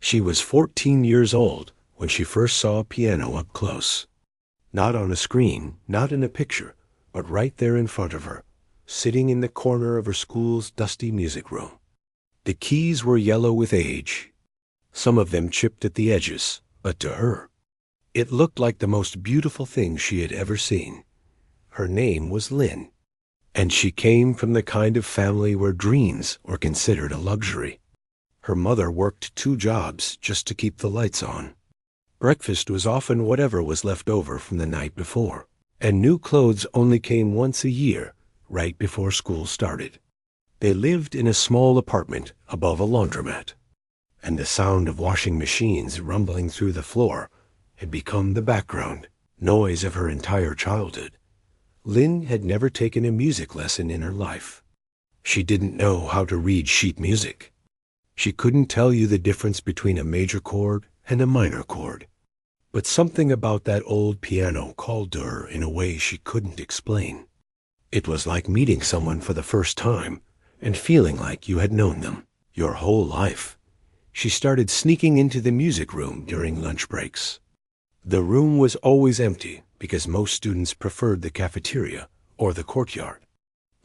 She was 14 years old when she first saw a piano up close. Not on a screen, not in a picture, but right there in front of her, sitting in the corner of her school's dusty music room. The keys were yellow with age. Some of them chipped at the edges, but to her, it looked like the most beautiful thing she had ever seen. Her name was Lynn, and she came from the kind of family where dreams were considered a luxury. Her mother worked 2 jobs just to keep the lights on. Breakfast was often whatever was left over from the night before, and new clothes only came once a year, right before school started. They lived in a small apartment above a laundromat, and the sound of washing machines rumbling through the floor had become the background noise of her entire childhood. Lynn had never taken a music lesson in her life. She didn't know how to read sheet music. She couldn't tell you the difference between a major chord and a minor chord. But something about that old piano called to her in a way she couldn't explain. It was like meeting someone for the first time and feeling like you had known them your whole life. She started sneaking into the music room during lunch breaks. The room was always empty because most students preferred the cafeteria or the courtyard.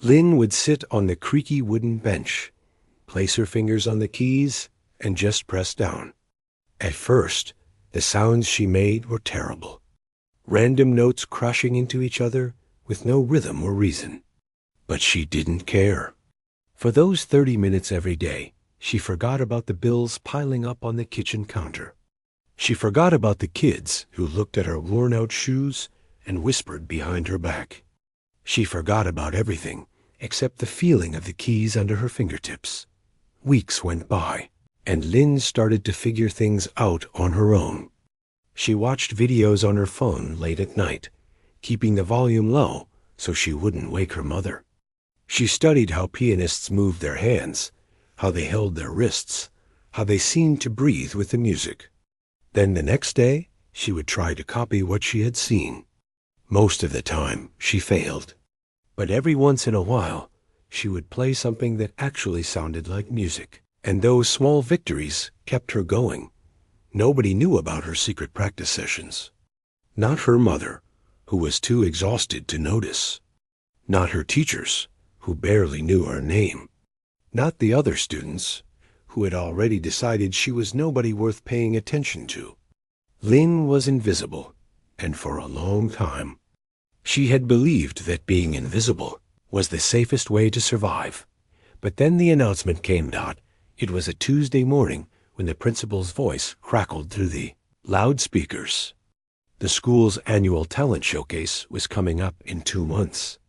Lynn would sit on the creaky wooden bench, place her fingers on the keys, and just press down. At first, the sounds she made were terrible. Random notes crashing into each other with no rhythm or reason. But she didn't care. For those 30 minutes every day, she forgot about the bills piling up on the kitchen counter. She forgot about the kids who looked at her worn-out shoes and whispered behind her back. She forgot about everything except the feeling of the keys under her fingertips. Weeks went by, and Lynn started to figure things out on her own. She watched videos on her phone late at night, keeping the volume low so she wouldn't wake her mother. She studied how pianists moved their hands, how they held their wrists, how they seemed to breathe with the music. Then the next day, she would try to copy what she had seen. Most of the time, she failed. But every once in a while, she would play something that actually sounded like music. And those small victories kept her going. Nobody knew about her secret practice sessions. Not her mother, who was too exhausted to notice. Not her teachers, who barely knew her name. Not the other students, who had already decided she was nobody worth paying attention to. Lynn was invisible, and for a long time. She had believed that being invisible was the safest way to survive. But then the announcement came. It was a Tuesday morning when the principal's voice crackled through the loudspeakers. The school's annual talent showcase was coming up in 2 months.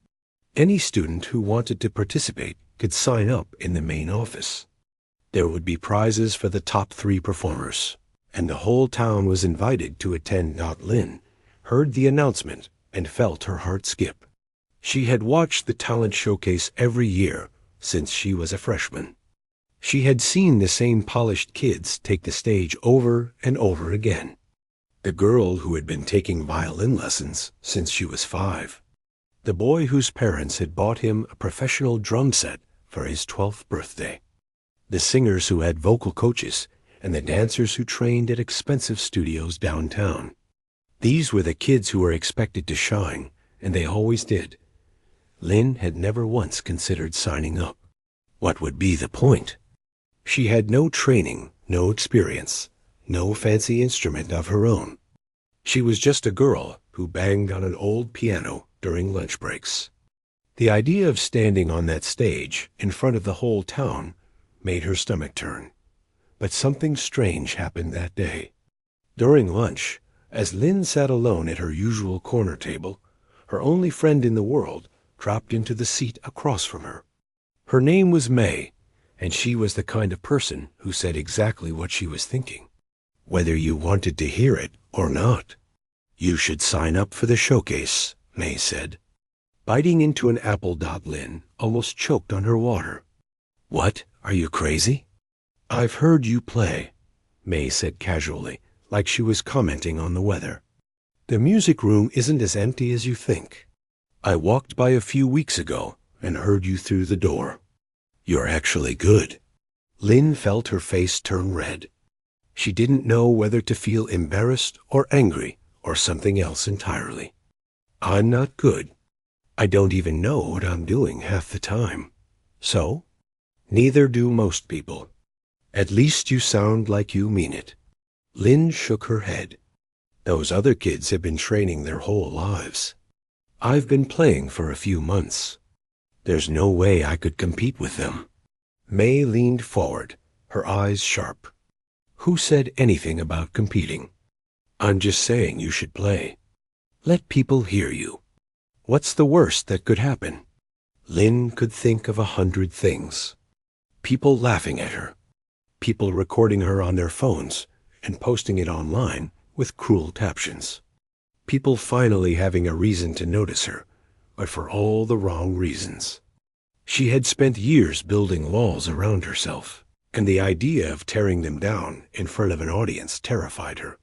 Any student who wanted to participate could sign up in the main office. There would be prizes for the top 3 performers, and the whole town was invited to attend. Lynn heard the announcement and felt her heart skip. She had watched the talent showcase every year since she was a freshman. She had seen the same polished kids take the stage over and over again. The girl who had been taking violin lessons since she was 5. The boy whose parents had bought him a professional drum set for his 12th birthday. The singers who had vocal coaches, and the dancers who trained at expensive studios downtown. These were the kids who were expected to shine, and they always did. Lynn had never once considered signing up. What would be the point? She had no training, no experience, no fancy instrument of her own. She was just a girl who banged on an old piano during lunch breaks. The idea of standing on that stage in front of the whole town made her stomach turn. But something strange happened that day. During lunch, as Lynn sat alone at her usual corner table, her only friend in the world dropped into the seat across from her. Her name was May, and she was the kind of person who said exactly what she was thinking, whether you wanted to hear it or not. "You should sign up for the showcase," May said. Biting into an apple. Lynn almost choked on her water. "What? Are you crazy?" "I've heard you play," May said casually, like she was commenting on the weather. "The music room isn't as empty as you think. I walked by a few weeks ago and heard you through the door. You're actually good." Lynn felt her face turn red. She didn't know whether to feel embarrassed or angry or something else entirely. I'm not good. I don't even know what I'm doing half the time. So? Neither do most people. At least you sound like you mean it. Lynn shook her head. Those other kids have been training their whole lives. I've been playing for a few months. There's no way I could compete with them. May leaned forward, her eyes sharp. Who said anything about competing? I'm just saying you should play. Let people hear you. What's the worst that could happen? Lynn could think of 100 things. People laughing at her. People recording her on their phones and posting it online with cruel captions. People finally having a reason to notice her, but for all the wrong reasons. She had spent years building walls around herself, and the idea of tearing them down in front of an audience terrified her.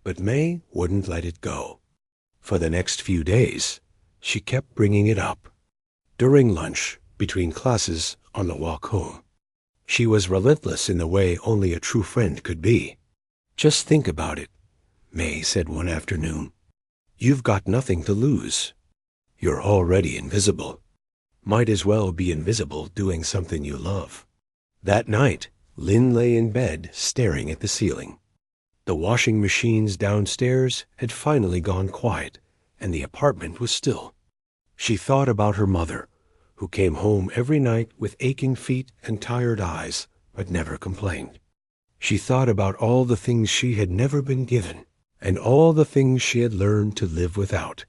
But May wouldn't let it go. For the next few days, she kept bringing it up. During lunch, between classes, on the walk home. She was relentless in the way only a true friend could be. Just think about it, May said one afternoon. You've got nothing to lose. You're already invisible. Might as well be invisible doing something you love. That night, Lynn lay in bed staring at the ceiling. The washing machines downstairs had finally gone quiet, and the apartment was still. She thought about her mother, who came home every night with aching feet and tired eyes, but never complained. She thought about all the things she had never been given, and all the things she had learned to live without.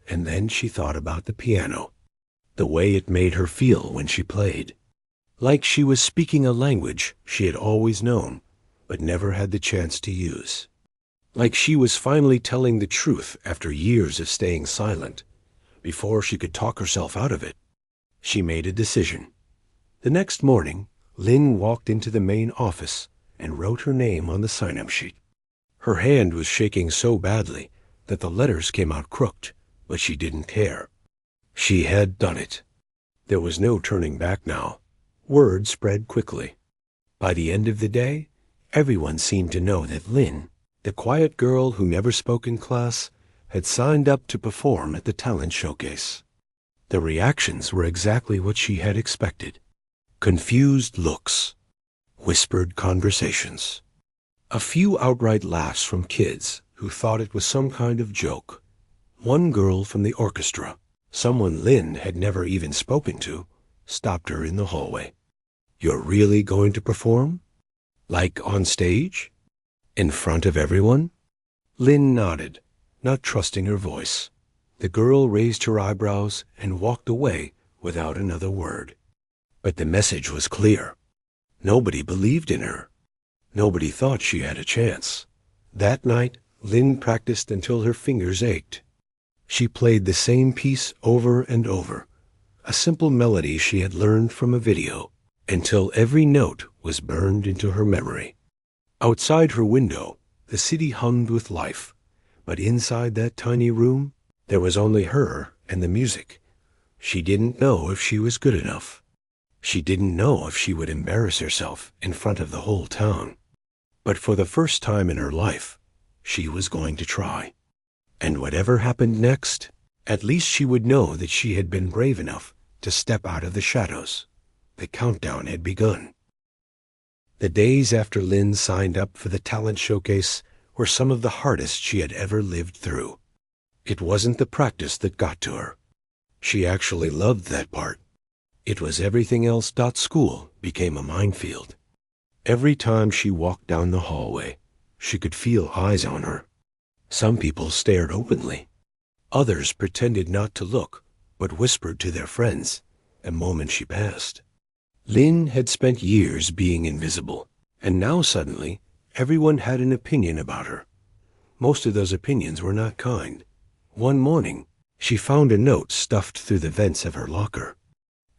And then she thought about the piano, the way it made her feel when she played. Like she was speaking a language she had always known, but never had the chance to use. Like she was finally telling the truth after years of staying silent, before she could talk herself out of it. She made a decision. The next morning, Lynn walked into the main office and wrote her name on the sign-up sheet. Her hand was shaking so badly that the letters came out crooked, but she didn't care. She had done it. There was no turning back now. Word spread quickly. By the end of the day, everyone seemed to know that Lynn, the quiet girl who never spoke in class, had signed up to perform at the talent showcase. The reactions were exactly what she had expected. Confused looks. Whispered conversations. A few outright laughs from kids who thought it was some kind of joke. One girl from the orchestra, someone Lynn had never even spoken to, stopped her in the hallway. You're really going to perform? Like on stage? In front of everyone? Lynn nodded, not trusting her voice. The girl raised her eyebrows and walked away without another word. But the message was clear. Nobody believed in her. Nobody thought she had a chance. That night, Lynn practiced until her fingers ached. She played the same piece over and over, a simple melody she had learned from a video, until every note was burned into her memory. Outside her window, the city hummed with life, but inside that tiny room, there was only her and the music. She didn't know if she was good enough. She didn't know if she would embarrass herself in front of the whole town. But for the first time in her life, she was going to try. And whatever happened next, at least she would know that she had been brave enough to step out of the shadows. The countdown had begun. The days after Lynn signed up for the talent showcase were some of the hardest she had ever lived through. It wasn't the practice that got to her. She actually loved that part. It was everything else. School became a minefield. Every time she walked down the hallway, she could feel eyes on her. Some people stared openly. Others pretended not to look, but whispered to their friends the moment she passed. Lynn had spent years being invisible, and now suddenly everyone had an opinion about her. Most of those opinions were not kind. One morning, she found a note stuffed through the vents of her locker.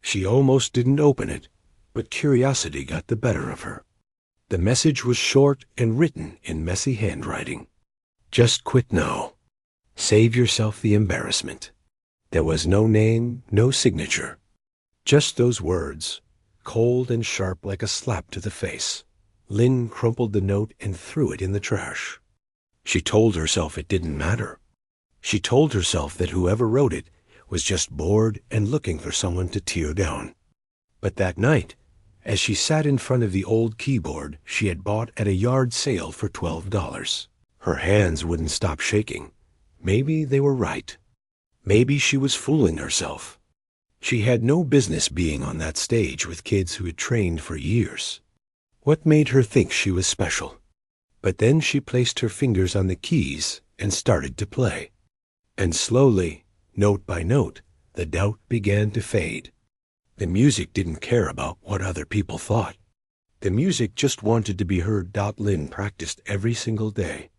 She almost didn't open it, but curiosity got the better of her. The message was short and written in messy handwriting. Just quit now. Save yourself the embarrassment. There was no name, no signature. Just those words, cold and sharp like a slap to the face. Lynn crumpled the note and threw it in the trash. She told herself it didn't matter. She told herself that whoever wrote it was just bored and looking for someone to tear down. But that night, as she sat in front of the old keyboard she had bought at a yard sale for $12, her hands wouldn't stop shaking. Maybe they were right. Maybe she was fooling herself. She had no business being on that stage with kids who had trained for years. What made her think she was special? But then she placed her fingers on the keys and started to play. And slowly, note by note, the doubt began to fade. The music didn't care about what other people thought. The music just wanted to be heard. Lynn practiced every single day.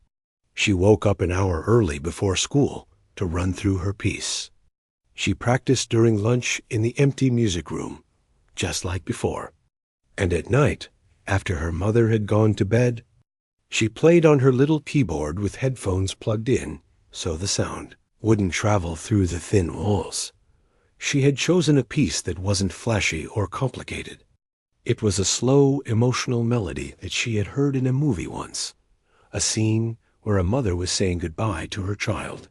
She woke up an hour early before school to run through her piece. She practiced during lunch in the empty music room, just like before. And at night, after her mother had gone to bed, she played on her little keyboard with headphones plugged in so the sound wouldn't travel through the thin walls. She had chosen a piece that wasn't flashy or complicated. It was a slow, emotional melody that she had heard in a movie once, a scene where a mother was saying goodbye to her child.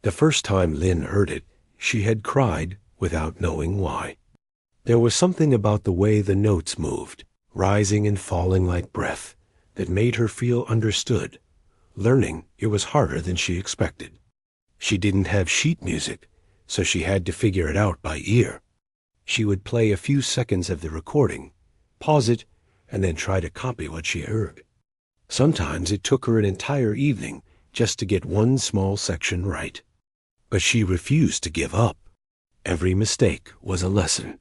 The first time Lynn heard it, she had cried without knowing why. There was something about the way the notes moved, rising and falling like breath, that made her feel understood. Learning it was harder than she expected. She didn't have sheet music, so she had to figure it out by ear. She would play a few seconds of the recording, pause it, and then try to copy what she heard. Sometimes it took her an entire evening just to get one small section right. But she refused to give up. Every mistake was a lesson.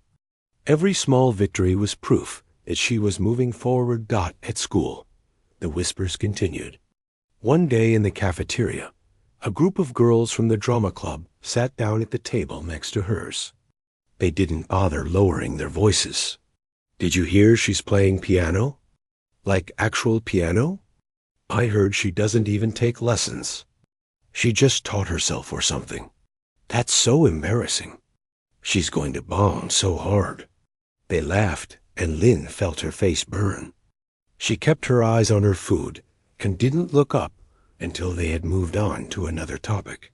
Every small victory was proof that she was moving forward. At school, the whispers continued. One day in the cafeteria, a group of girls from the drama club sat down at the table next to hers. They didn't bother lowering their voices. "Did you hear she's playing piano? Like actual piano? I heard she doesn't even take lessons. She just taught herself or something. That's so embarrassing. She's going to bomb so hard." They laughed, and Lynn felt her face burn. She kept her eyes on her food and didn't look up until they had moved on to another topic.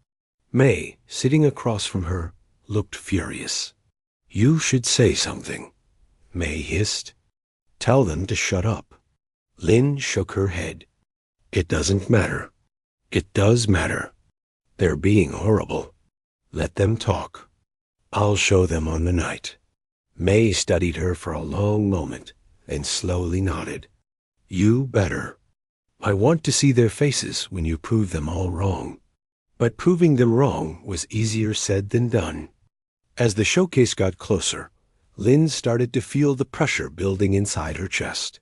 May, sitting across from her, looked furious. "You should say something," May hissed. "Tell them to shut up." Lynn shook her head. "It doesn't matter." "It does matter. They're being horrible. Let them talk. I'll show them on the night." May studied her for a long moment and slowly nodded. "You better. I want to see their faces when you prove them all wrong." But proving them wrong was easier said than done. As the showcase got closer, Lynn started to feel the pressure building inside her chest.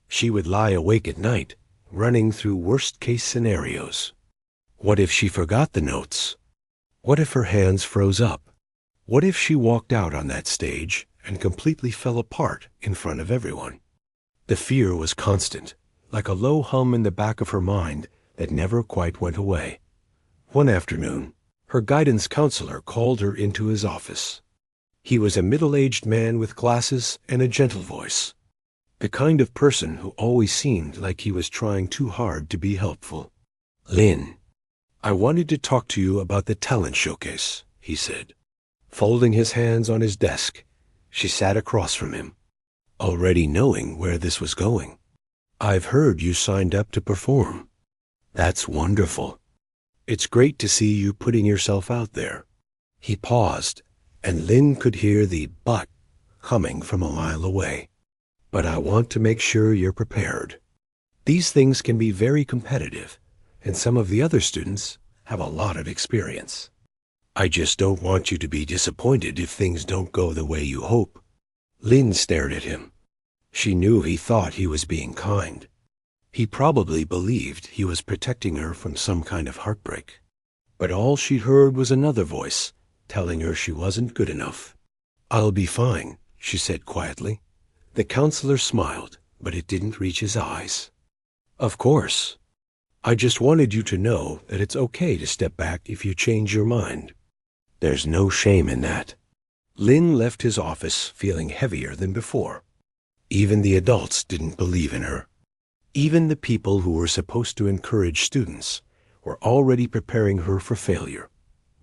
She would lie awake at night, running through worst-case scenarios. What if she forgot the notes? What if her hands froze up? What if she walked out on that stage and completely fell apart in front of everyone? The fear was constant, like a low hum in the back of her mind that never quite went away. One afternoon, her guidance counselor called her into his office. He was a middle-aged man with glasses and a gentle voice, the kind of person who always seemed like he was trying too hard to be helpful. "Lynn, I wanted to talk to you about the talent showcase," he said. Folding his hands on his desk, she sat across from him, already knowing where this was going. "I've heard you signed up to perform. That's wonderful. It's great to see you putting yourself out there." He paused, and Lynn could hear the "but" coming from a mile away. "But I want to make sure you're prepared. These things can be very competitive, and some of the other students have a lot of experience. I just don't want you to be disappointed if things don't go the way you hope." Lynn stared at him. She knew he thought he was being kind. He probably believed he was protecting her from some kind of heartbreak. But all she heard was another voice telling her she wasn't good enough. "I'll be fine," she said quietly. The counselor smiled, but it didn't reach his eyes. "Of course. I just wanted you to know that it's okay to step back if you change your mind. There's no shame in that." Lynn left his office feeling heavier than before. Even the adults didn't believe in her. Even the people who were supposed to encourage students were already preparing her for failure.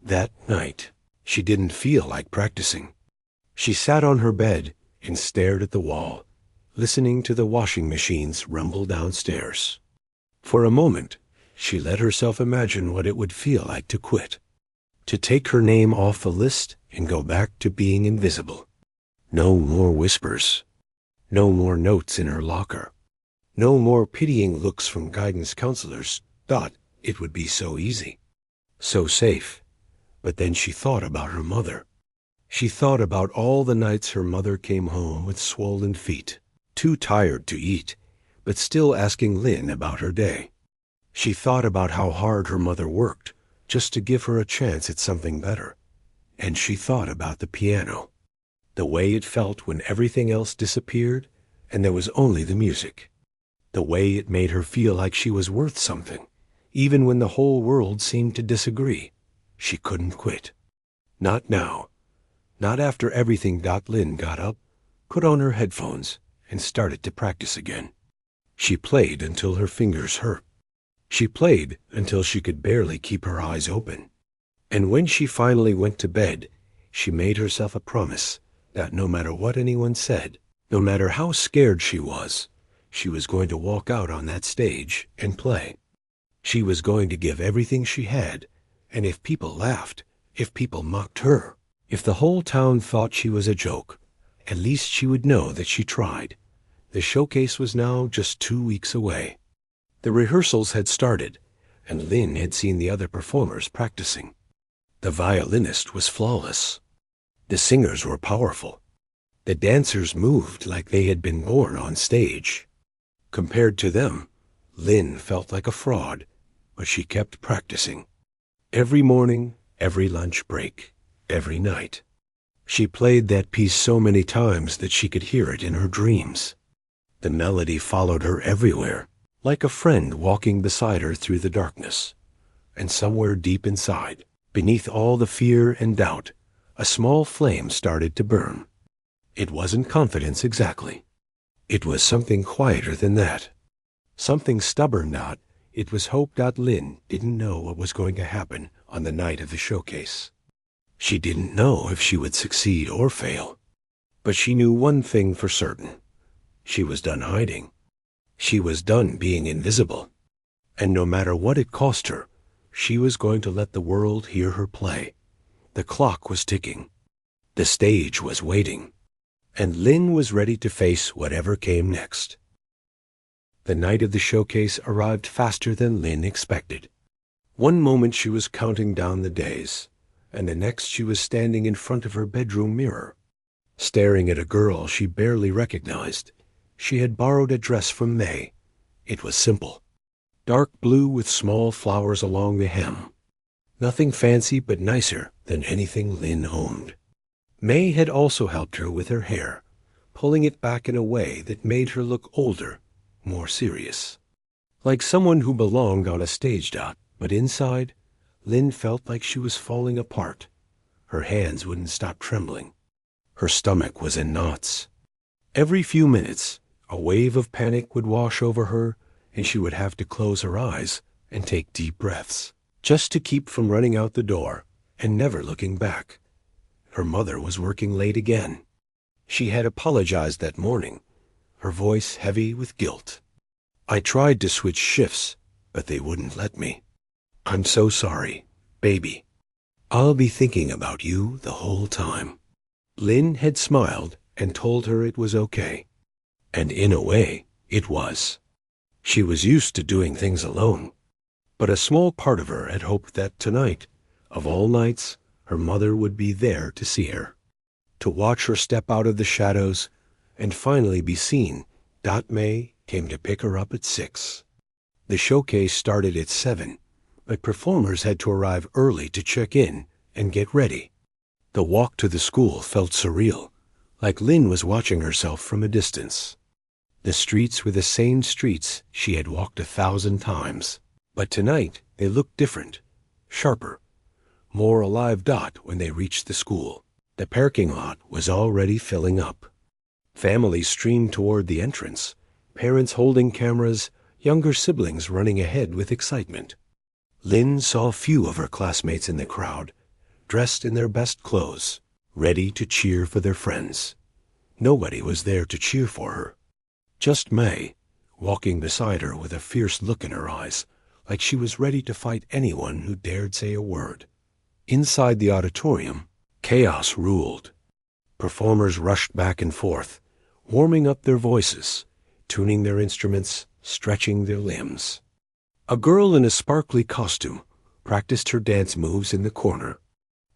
That night, she didn't feel like practicing. She sat on her bed and stared at the wall, listening to the washing machines rumble downstairs. For a moment, she let herself imagine what it would feel like to quit, to take her name off the list and go back to being invisible. No more whispers. No more notes in her locker. No more pitying looks from guidance counselors. It would be so easy, so safe. But then she thought about her mother. She thought about all the nights her mother came home with swollen feet, too tired to eat, but still asking Lynn about her day. She thought about how hard her mother worked just to give her a chance at something better. And she thought about the piano, the way it felt when everything else disappeared and there was only the music, the way it made her feel like she was worth something, even when the whole world seemed to disagree. She couldn't quit. Not now. Not after everything. Lynn got up, put on her headphones, and started to practice again. She played until her fingers hurt. She played until she could barely keep her eyes open. And when she finally went to bed, she made herself a promise that no matter what anyone said, no matter how scared she was going to walk out on that stage and play. She was going to give everything she had, and if people laughed, if people mocked her, if the whole town thought she was a joke, at least she would know that she tried. The showcase was now just 2 weeks away. The rehearsals had started, and Lynn had seen the other performers practicing. The violinist was flawless. The singers were powerful. The dancers moved like they had been born on stage. Compared to them, Lynn felt like a fraud, but she kept practicing. Every morning, every lunch break, every night. She played that piece so many times that she could hear it in her dreams. The melody followed her everywhere, like a friend walking beside her through the darkness. And somewhere deep inside, beneath all the fear and doubt, a small flame started to burn. It wasn't confidence exactly. It was something quieter than that. Something stubborn. It was hope. Lynn didn't know what was going to happen on the night of the showcase. She didn't know if she would succeed or fail. But she knew one thing for certain. She was done hiding. She was done being invisible. And no matter what it cost her, she was going to let the world hear her play. The clock was ticking. The stage was waiting. And Lynn was ready to face whatever came next. The night of the showcase arrived faster than Lynn expected. One moment she was counting down the days, and the next she was standing in front of her bedroom mirror, staring at a girl she barely recognized. She had borrowed a dress from May. It was simple, dark blue with small flowers along the hem. Nothing fancy, but nicer than anything Lynn owned. May had also helped her with her hair, pulling it back in a way that made her look older, more serious. Like someone who belonged on a stage. But inside, Lynn felt like she was falling apart. Her hands wouldn't stop trembling. Her stomach was in knots. Every few minutes, a wave of panic would wash over her, and she would have to close her eyes and take deep breaths, just to keep from running out the door and never looking back. Her mother was working late again. She had apologized that morning, her voice heavy with guilt. I tried to switch shifts, but they wouldn't let me. I'm so sorry, baby. I'll be thinking about you the whole time. Lynn had smiled and told her it was okay. And in a way, it was. She was used to doing things alone. But a small part of her had hoped that tonight, of all nights, her mother would be there to see her, to watch her step out of the shadows and finally be seen. May came to pick her up at 6. The showcase started at 7, but performers had to arrive early to check in and get ready. The walk to the school felt surreal, like Lynn was watching herself from a distance. The streets were the same streets she had walked 1,000 times, but tonight they looked different, sharper, more alive. When they reached the school, the parking lot was already filling up. Families streamed toward the entrance, parents holding cameras, younger siblings running ahead with excitement. Lynn saw few of her classmates in the crowd, dressed in their best clothes, ready to cheer for their friends. Nobody was there to cheer for her. Just May, walking beside her with a fierce look in her eyes, like she was ready to fight anyone who dared say a word. Inside the auditorium, chaos ruled. Performers rushed back and forth, warming up their voices, tuning their instruments, stretching their limbs. A girl in a sparkly costume practiced her dance moves in the corner.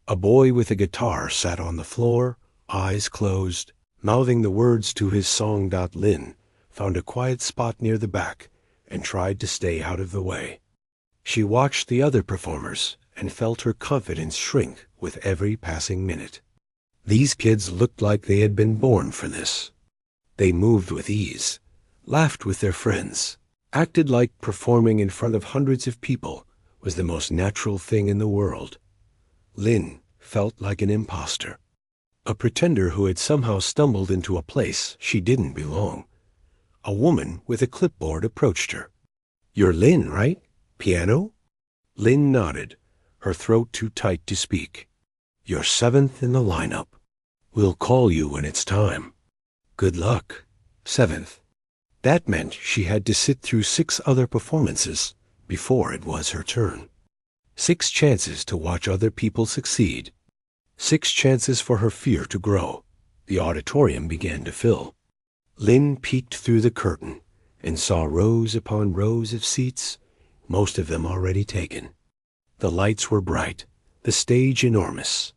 A boy with a guitar sat on the floor, eyes closed, mouthing the words to his song. Lynn found a quiet spot near the back and tried to stay out of the way. She watched the other performers and felt her confidence shrink with every passing minute. These kids looked like they had been born for this. They moved with ease, laughed with their friends, acted like performing in front of hundreds of people was the most natural thing in the world. Lynn felt like an imposter, a pretender who had somehow stumbled into a place she didn't belong. A woman with a clipboard approached her. "You're Lynn, right? Piano?" Lynn nodded, her throat too tight to speak. "You're 7th in the lineup. We'll call you when it's time. Good luck, 7th. That meant she had to sit through 6 other performances before it was her turn. 6 chances to watch other people succeed. 6 chances for her fear to grow. The auditorium began to fill. Lynn peeked through the curtain and saw rows upon rows of seats, most of them already taken. The lights were bright, the stage enormous.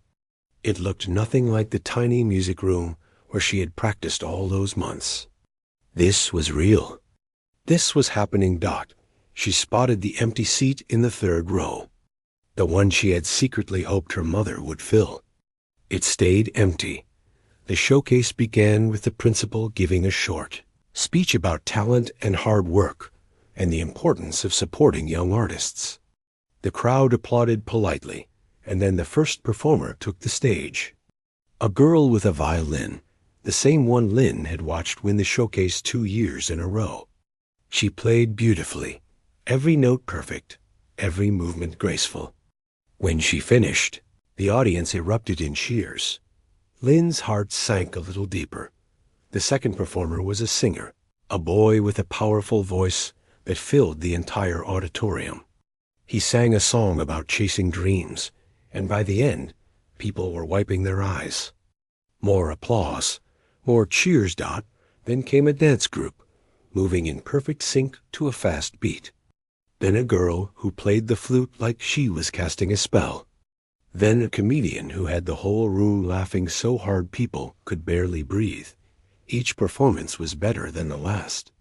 It looked nothing like the tiny music room where she had practiced all those months. This was real. This was happening. She spotted the empty seat in the 3rd row, the one she had secretly hoped her mother would fill. It stayed empty. The showcase began with the principal giving a short speech about talent and hard work and the importance of supporting young artists. The crowd applauded politely, and then the first performer took the stage. A girl with a violin, the same one Lynn had watched win the showcase 2 years in a row. She played beautifully, every note perfect, every movement graceful. When she finished, the audience erupted in cheers. Lynn's heart sank a little deeper. The second performer was a singer, a boy with a powerful voice that filled the entire auditorium. He sang a song about chasing dreams, and by the end, people were wiping their eyes. More applause, more cheers. Then came a dance group, moving in perfect sync to a fast beat. Then a girl who played the flute like she was casting a spell. Then a comedian who had the whole room laughing so hard people could barely breathe. Each performance was better than the last.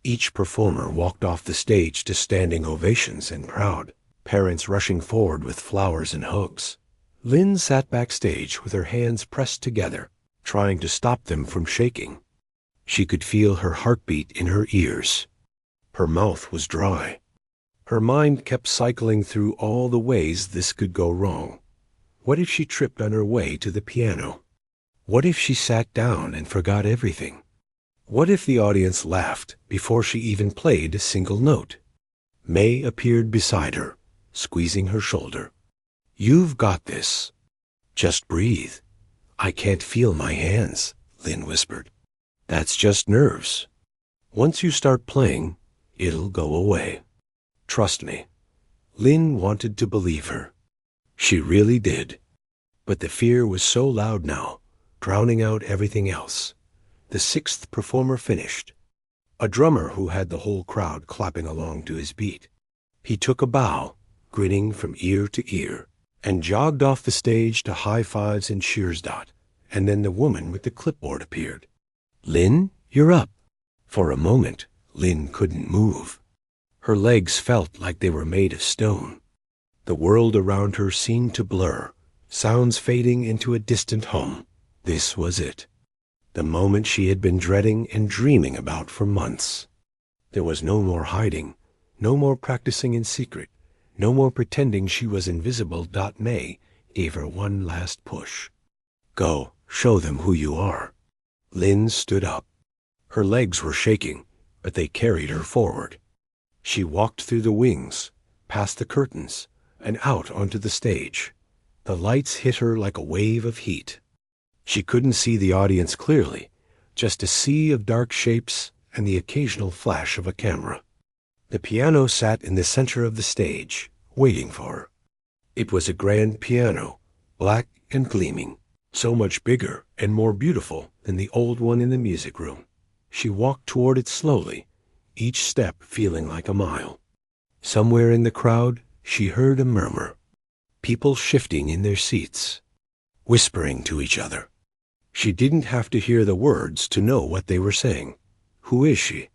Each performer walked off the stage to standing ovations and proud, parents rushing forward with flowers and hugs. Lynn sat backstage with her hands pressed together, trying to stop them from shaking. She could feel her heartbeat in her ears. Her mouth was dry. Her mind kept cycling through all the ways this could go wrong. What if she tripped on her way to the piano? What if she sat down and forgot everything? What if the audience laughed before she even played a single note? May appeared beside her, squeezing her shoulder. "You've got this. Just breathe." "I can't feel my hands," Lynn whispered. "That's just nerves. Once you start playing, it'll go away. Trust me." Lynn wanted to believe her. She really did. But the fear was so loud now, drowning out everything else. The 6th performer finished. A drummer who had the whole crowd clapping along to his beat. He took a bow, grinning from ear to ear, and jogged off the stage to high fives and cheers. And then the woman with the clipboard appeared. "Lynn, you're up." For a moment, Lynn couldn't move. Her legs felt like they were made of stone. The world around her seemed to blur, sounds fading into a distant hum. This was it. The moment she had been dreading and dreaming about for months. There was no more hiding, no more practicing in secret, no more pretending she was invisible. May gave her one last push. "Go, show them who you are." Lynn stood up. Her legs were shaking, but they carried her forward. She walked through the wings, past the curtains, and out onto the stage. The lights hit her like a wave of heat. She couldn't see the audience clearly, just a sea of dark shapes and the occasional flash of a camera. The piano sat in the center of the stage, waiting for her. It was a grand piano, black and gleaming, so much bigger and more beautiful than the old one in the music room. She walked toward it slowly, each step feeling like a mile. Somewhere in the crowd, she heard a murmur. People shifting in their seats, whispering to each other. She didn't have to hear the words to know what they were saying. Who is she?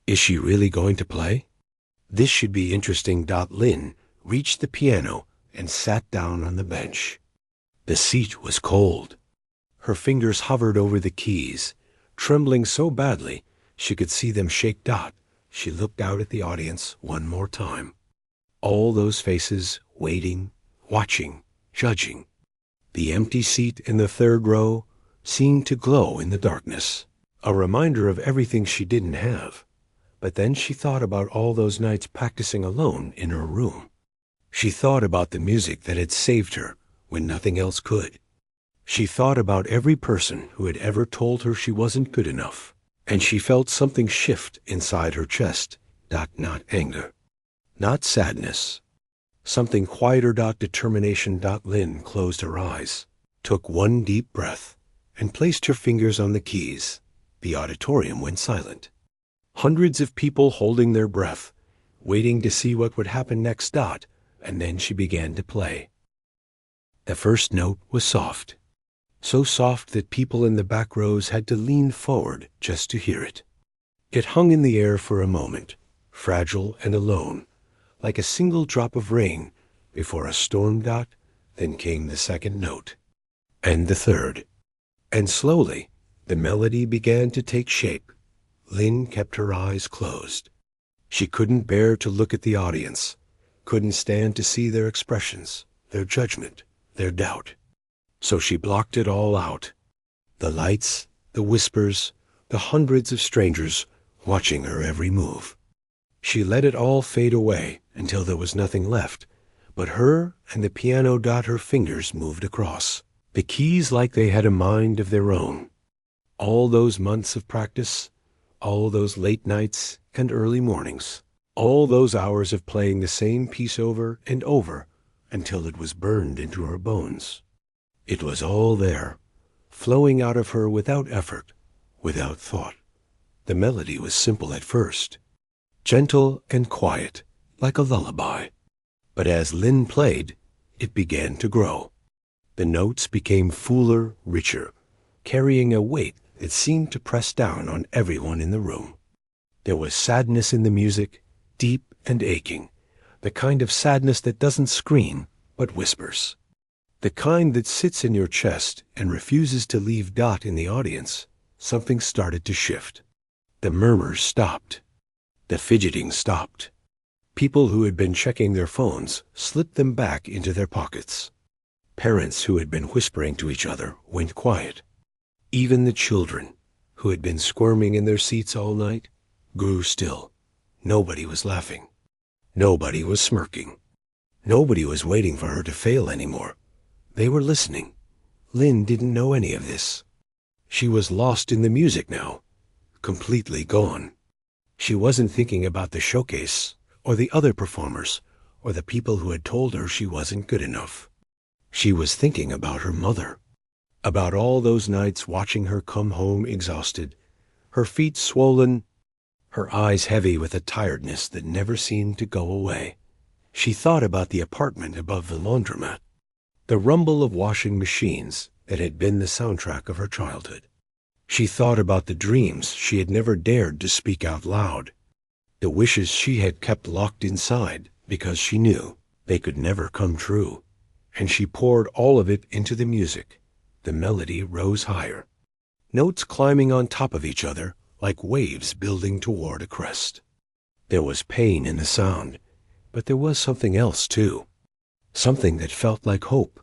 Is she really going to play? This should be interesting. Lynn reached the piano and sat down on the bench. The seat was cold. Her fingers hovered over the keys, trembling so badly she could see them shake. She looked out at the audience one more time. All those faces waiting, watching, judging. The empty seat in the third row seemed to glow in the darkness, a reminder of everything she didn't have. But then she thought about all those nights practicing alone in her room. She thought about the music that had saved her when nothing else could. She thought about every person who had ever told her she wasn't good enough, and she felt something shift inside her chest. Not anger, not sadness. Something quieter. Determination. Lynn closed her eyes, took one deep breath, and placed her fingers on the keys. The auditorium went silent. Hundreds of people holding their breath, waiting to see what would happen next. And then she began to play. The first note was soft, so soft that people in the back rows had to lean forward just to hear it. It hung in the air for a moment, fragile and alone, like a single drop of rain before a storm. Then came the second note, and the third. And slowly, the melody began to take shape. Lynn kept her eyes closed. She couldn't bear to look at the audience, couldn't stand to see their expressions, their judgment, their doubt. So she blocked it all out. The lights, the whispers, the hundreds of strangers watching her every move. She let it all fade away until there was nothing left but her and the piano. Her fingers moved across, the keys like they had a mind of their own. All those months of practice, all those late nights and early mornings, all those hours of playing the same piece over and over until it was burned into her bones. It was all there, flowing out of her without effort, without thought. The melody was simple at first, gentle and quiet, like a lullaby. But as Lynn played, it began to grow. The notes became fuller, richer, carrying a weight that seemed to press down on everyone in the room. There was sadness in the music, deep and aching, the kind of sadness that doesn't scream but whispers, the kind that sits in your chest and refuses to leave. In the audience, something started to shift. The murmurs stopped. The fidgeting stopped. People who had been checking their phones slipped them back into their pockets. Parents who had been whispering to each other went quiet. Even the children, who had been squirming in their seats all night, grew still. Nobody was laughing. Nobody was smirking. Nobody was waiting for her to fail anymore. They were listening. Lynn didn't know any of this. She was lost in the music now, completely gone. She wasn't thinking about the showcase, or the other performers, or the people who had told her she wasn't good enough. She was thinking about her mother, about all those nights watching her come home exhausted, her feet swollen, her eyes heavy with a tiredness that never seemed to go away. She thought about the apartment above the laundromat, the rumble of washing machines that had been the soundtrack of her childhood. She thought about the dreams she had never dared to speak out loud, the wishes she had kept locked inside because she knew they could never come true. And she poured all of it into the music. The melody rose higher, notes climbing on top of each other like waves building toward a crest. There was pain in the sound, but there was something else too, something that felt like hope,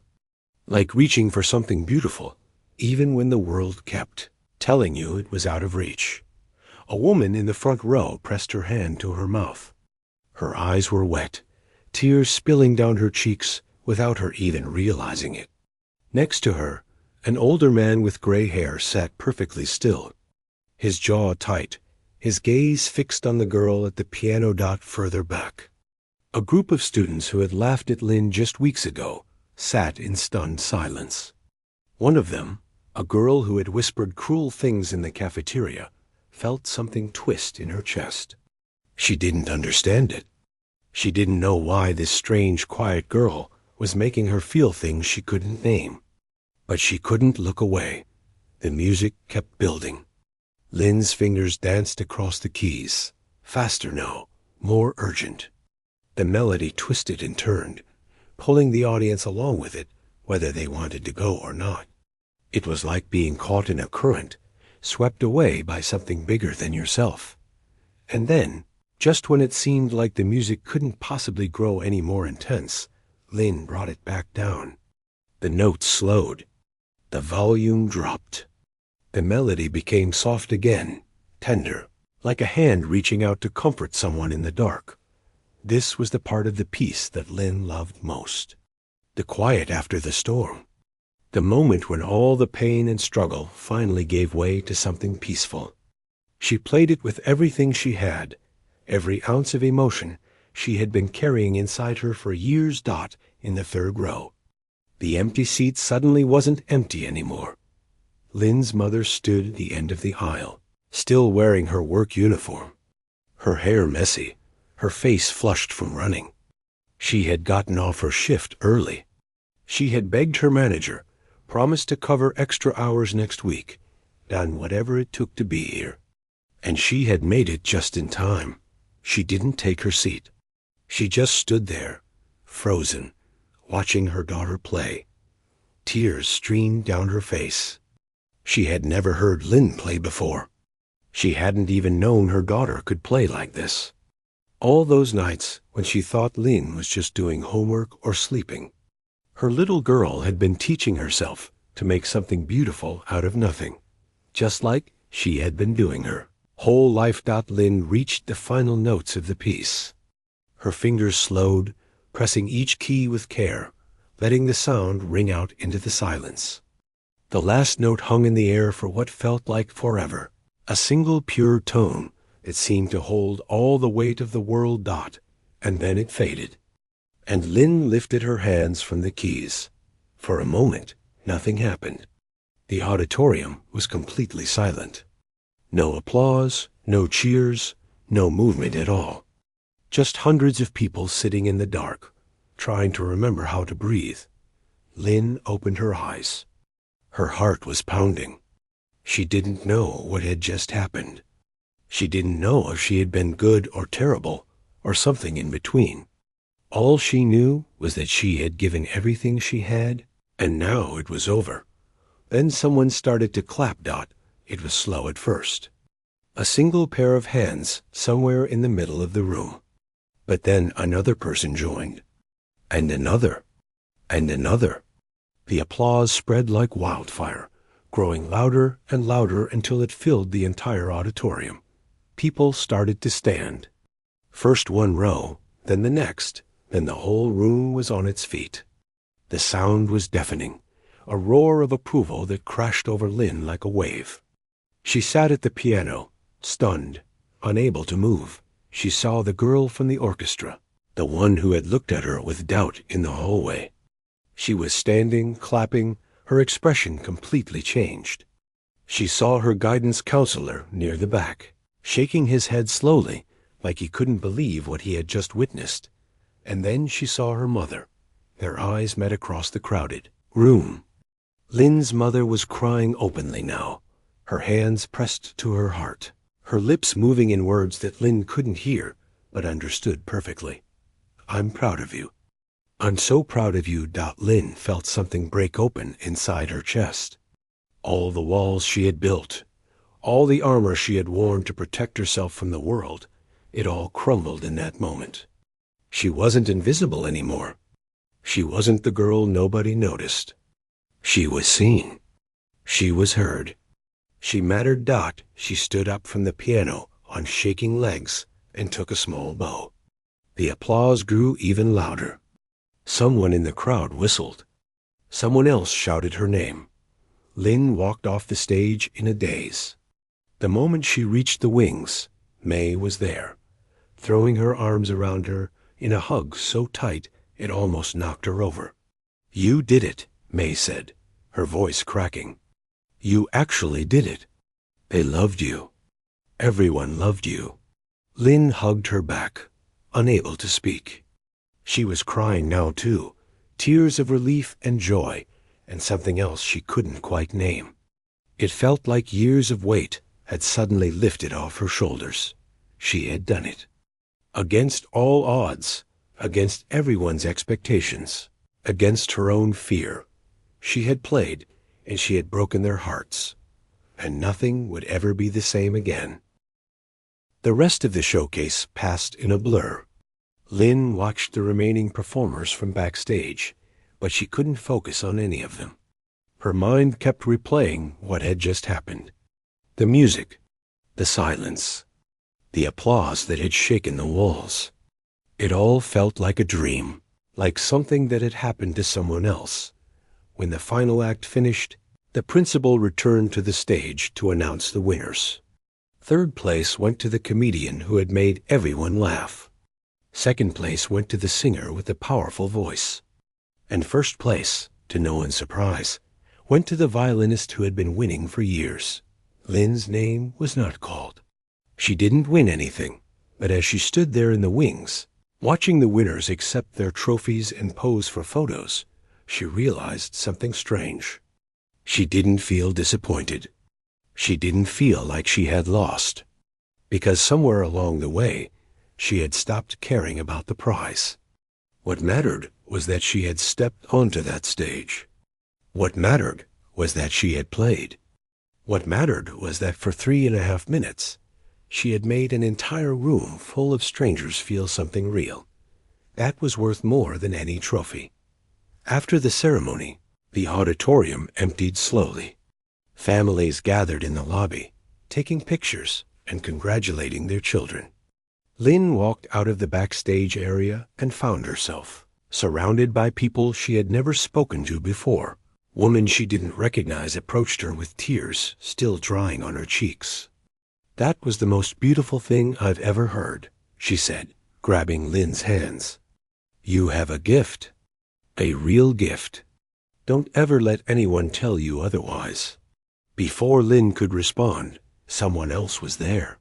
like reaching for something beautiful, even when the world kept telling you it was out of reach. A woman in the front row pressed her hand to her mouth. Her eyes were wet, tears spilling down her cheeks without her even realizing it. Next to her, an older man with gray hair sat perfectly still, his jaw tight, his gaze fixed on the girl at the piano further back. A group of students who had laughed at Lynn just weeks ago sat in stunned silence. One of them, a girl who had whispered cruel things in the cafeteria, felt something twist in her chest. She didn't understand it. She didn't know why this strange, quiet girl was making her feel things she couldn't name. But she couldn't look away. The music kept building. Lynn's fingers danced across the keys. Faster now, more urgent. The melody twisted and turned, pulling the audience along with it, whether they wanted to go or not. It was like being caught in a current, swept away by something bigger than yourself. And then, just when it seemed like the music couldn't possibly grow any more intense, Lynn brought it back down. The notes slowed. The volume dropped. The melody became soft again, tender, like a hand reaching out to comfort someone in the dark. This was the part of the piece that Lynn loved most. The quiet after the storm. The moment when all the pain and struggle finally gave way to something peaceful. She played it with everything she had, every ounce of emotion she had been carrying inside her for years. In the third row. The empty seat suddenly wasn't empty anymore. Lynn's mother stood at the end of the aisle, still wearing her work uniform, her hair messy, her face flushed from running. She had gotten off her shift early. She had begged her manager, promised to cover extra hours next week, done whatever it took to be here. And she had made it just in time. She didn't take her seat. She just stood there, frozen, watching her daughter play. Tears streamed down her face. She had never heard Lynn play before. She hadn't even known her daughter could play like this. All those nights when she thought Lynn was just doing homework or sleeping, her little girl had been teaching herself to make something beautiful out of nothing, just like she had been doing her whole life. Lynn reached the final notes of the piece. Her fingers slowed, pressing each key with care, letting the sound ring out into the silence. The last note hung in the air for what felt like forever, a single pure tone that seemed to hold all the weight of the world. And then it faded, and Lynn lifted her hands from the keys. For a moment, nothing happened. The auditorium was completely silent. No applause, no cheers, no movement at all. Just hundreds of people sitting in the dark, trying to remember how to breathe. Lynn opened her eyes. Her heart was pounding. She didn't know what had just happened. She didn't know if she had been good or terrible, or something in between. All she knew was that she had given everything she had, and now it was over. Then someone started to clap. It was slow at first. A single pair of hands somewhere in the middle of the room. But then another person joined. And another. And another. The applause spread like wildfire, growing louder and louder until it filled the entire auditorium. People started to stand. First one row, then the next, then the whole room was on its feet. The sound was deafening, a roar of approval that crashed over Lynn like a wave. She sat at the piano, stunned, unable to move. She saw the girl from the orchestra, the one who had looked at her with doubt in the hallway. She was standing, clapping, her expression completely changed. She saw her guidance counselor near the back, shaking his head slowly, like he couldn't believe what he had just witnessed. And then she saw her mother. Their eyes met across the crowded room. Lynn's mother was crying openly now, her hands pressed to her heart, her lips moving in words that Lynn couldn't hear, but understood perfectly. "I'm proud of you. I'm so proud of you." Lynn felt something break open inside her chest. All the walls she had built, all the armor she had worn to protect herself from the world, it all crumbled in that moment. She wasn't invisible anymore. She wasn't the girl nobody noticed. She was seen. She was heard. She mattered. She stood up from the piano on shaking legs and took a small bow. The applause grew even louder. Someone in the crowd whistled. Someone else shouted her name. Lynn walked off the stage in a daze. The moment she reached the wings, May was there, throwing her arms around her in a hug so tight it almost knocked her over. "You did it," May said, her voice cracking. "You actually did it. They loved you. Everyone loved you." Lynn hugged her back, unable to speak. She was crying now, too, tears of relief and joy, and something else she couldn't quite name. It felt like years of weight had suddenly lifted off her shoulders. She had done it. Against all odds, against everyone's expectations, against her own fear, she had played, and she had broken their hearts. And nothing would ever be the same again. The rest of the showcase passed in a blur. Lynn watched the remaining performers from backstage, but she couldn't focus on any of them. Her mind kept replaying what had just happened. The music, the silence, the applause that had shaken the walls. It all felt like a dream, like something that had happened to someone else. When the final act finished, the principal returned to the stage to announce the winners. Third place went to the comedian who had made everyone laugh. Second place went to the singer with the powerful voice. And first place, to no one's surprise, went to the violinist who had been winning for years. Lynn's name was not called. She didn't win anything, but as she stood there in the wings, watching the winners accept their trophies and pose for photos, she realized something strange. She didn't feel disappointed. She didn't feel like she had lost, because somewhere along the way, she had stopped caring about the prize. What mattered was that she had stepped onto that stage. What mattered was that she had played. What mattered was that for 3.5 minutes, she had made an entire room full of strangers feel something real. That was worth more than any trophy. After the ceremony, the auditorium emptied slowly. Families gathered in the lobby, taking pictures and congratulating their children. Lynn walked out of the backstage area and found herself surrounded by people she had never spoken to before. Women she didn't recognize approached her with tears still drying on her cheeks. "That was the most beautiful thing I've ever heard," she said, grabbing Lynn's hands. "You have a gift, a real gift. Don't ever let anyone tell you otherwise." Before Lynn could respond, someone else was there.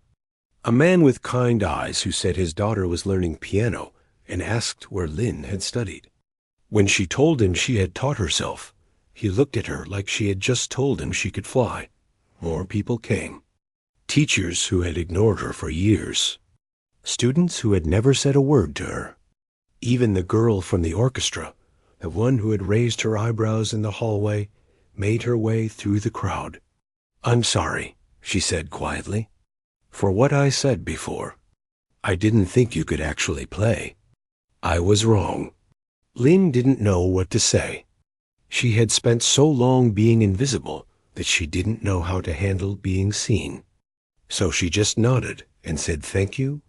A man with kind eyes who said his daughter was learning piano and asked where Lynn had studied. When she told him she had taught herself, he looked at her like she had just told him she could fly. More people came. Teachers who had ignored her for years. Students who had never said a word to her. Even the girl from the orchestra, the one who had raised her eyebrows in the hallway, made her way through the crowd. "I'm sorry," she said quietly, "for what I said before. I didn't think you could actually play. I was wrong." Lynn didn't know what to say. She had spent so long being invisible that she didn't know how to handle being seen. So she just nodded and said thank you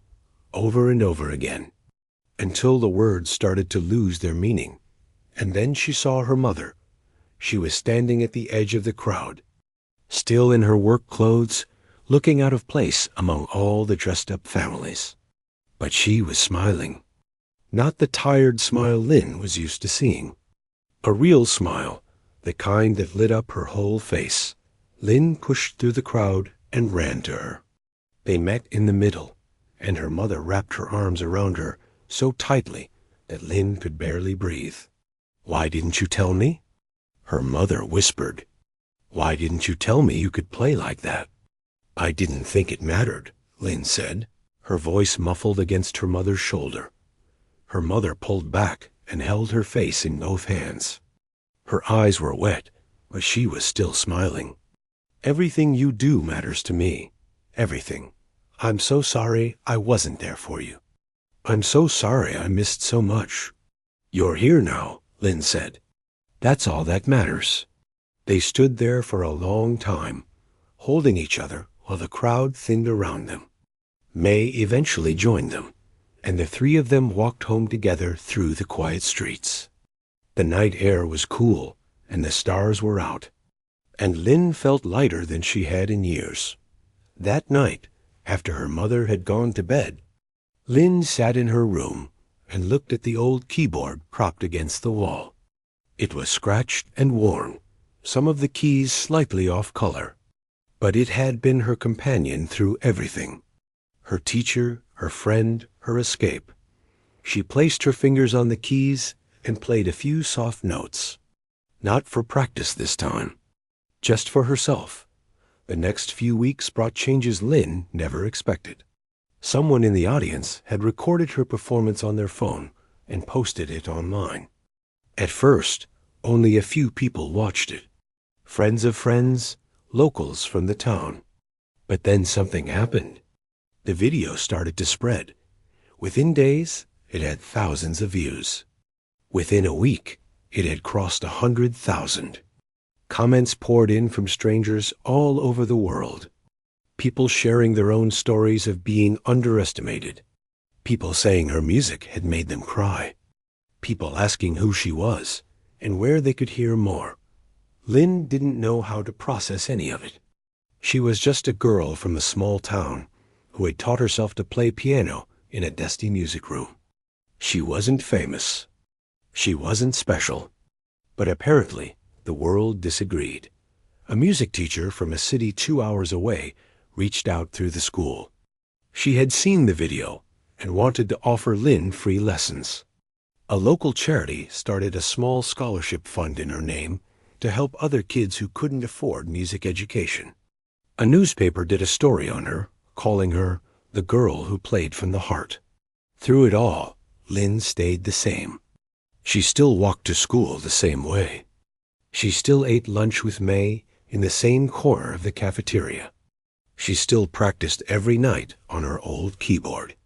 over and over again, until the words started to lose their meaning. And then she saw her mother. She was standing at the edge of the crowd, still in her work clothes, looking out of place among all the dressed-up families. But she was smiling. Not the tired smile Lynn was used to seeing. A real smile, the kind that lit up her whole face. Lynn pushed through the crowd and ran to her. They met in the middle, and her mother wrapped her arms around her so tightly that Lynn could barely breathe. "Why didn't you tell me?" Her mother whispered. "Why didn't you tell me you could play like that?" "I didn't think it mattered," Lynn said, her voice muffled against her mother's shoulder. Her mother pulled back and held her face in both hands. Her eyes were wet, but she was still smiling. "Everything you do matters to me. Everything. I'm so sorry I wasn't there for you. I'm so sorry I missed so much." "You're here now," Lynn said. "That's all that matters." They stood there for a long time, holding each other while the crowd thinned around them. May eventually joined them, and the three of them walked home together through the quiet streets. The night air was cool, and the stars were out, and Lynn felt lighter than she had in years. That night, after her mother had gone to bed, Lynn sat in her room and looked at the old keyboard propped against the wall. It was scratched and worn, some of the keys slightly off color, but it had been her companion through everything. Her teacher, her friend, her escape. She placed her fingers on the keys and played a few soft notes. Not for practice this time, just for herself. The next few weeks brought changes Lynn never expected. Someone in the audience had recorded her performance on their phone and posted it online. At first, only a few people watched it. Friends of friends, locals from the town. But then something happened. The video started to spread. Within days, it had thousands of views. Within a week, it had crossed 100,000. Comments poured in from strangers all over the world. People sharing their own stories of being underestimated. People saying her music had made them cry. People asking who she was and where they could hear more. Lynn didn't know how to process any of it. She was just a girl from a small town who had taught herself to play piano in a dusty music room. She wasn't famous. She wasn't special. But apparently, the world disagreed. A music teacher from a city 2 hours away reached out through the school. She had seen the video and wanted to offer Lynn free lessons. A local charity started a small scholarship fund in her name to help other kids who couldn't afford music education. A newspaper did a story on her, calling her the girl who played from the heart. Through it all, Lynn stayed the same. She still walked to school the same way. She still ate lunch with May in the same corner of the cafeteria. She still practiced every night on her old keyboard.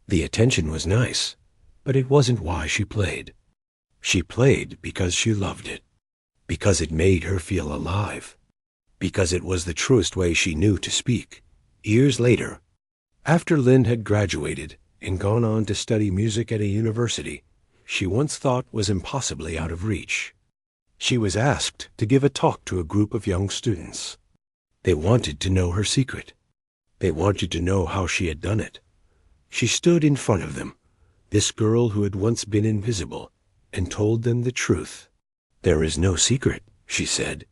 The attention was nice, but it wasn't why she played. She played because she loved it, because it made her feel alive, because it was the truest way she knew to speak. Years later, after Lynn had graduated and gone on to study music at a university she once thought was impossibly out of reach, she was asked to give a talk to a group of young students. They wanted to know her secret. They wanted to know how she had done it. She stood in front of them, this girl who had once been invisible, and told them the truth. "There is no secret," she said.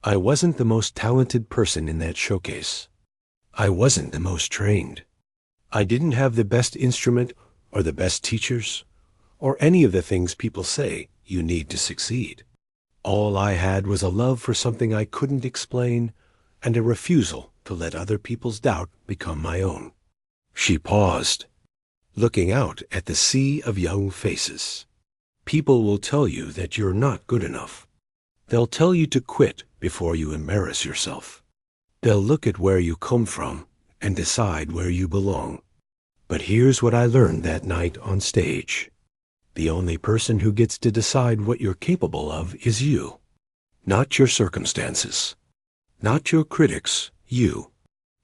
"I wasn't the most talented person in that showcase. I wasn't the most trained. I didn't have the best instrument or the best teachers or any of the things people say you need to succeed. All I had was a love for something I couldn't explain and a refusal to let other people's doubt become my own." She paused, looking out at the sea of young faces. People will tell you that you're not good enough. They'll tell you to quit before you embarrass yourself. They'll look at where you come from and decide where you belong. But here's what I learned that night on stage. The only person who gets to decide what you're capable of is you. Not your circumstances. Not your critics, you.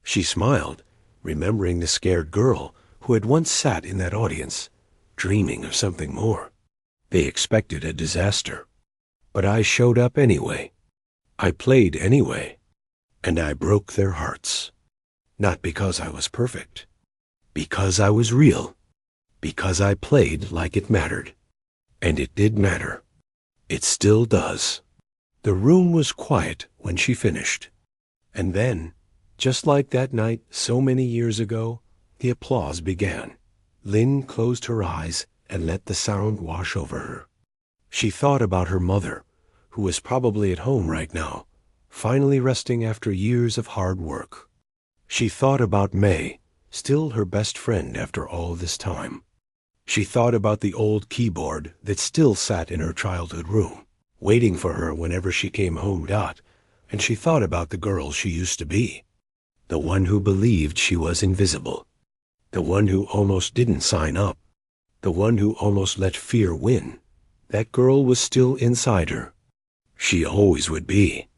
She smiled, remembering the scared girl who had once sat in that audience, dreaming of something more. They expected a disaster. But I showed up anyway. I played anyway. And I broke their hearts. Not because I was perfect. Because I was real. Because I played like it mattered. And it did matter. It still does. The room was quiet when she finished. And then, just like that night so many years ago, the applause began. Lynn closed her eyes and let the sound wash over her. She thought about her mother, who was probably at home right now, finally resting after years of hard work. She thought about May, still her best friend after all this time. She thought about the old keyboard that still sat in her childhood room, waiting for her whenever she came home. And she thought about the girl she used to be, the one who believed she was invisible, the one who almost didn't sign up, the one who almost let fear win. That girl was still inside her. She always would be.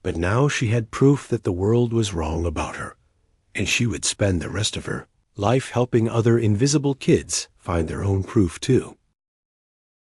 But now she had proof that the world was wrong about her, and she would spend the rest of her life helping other invisible kids find their own proof too.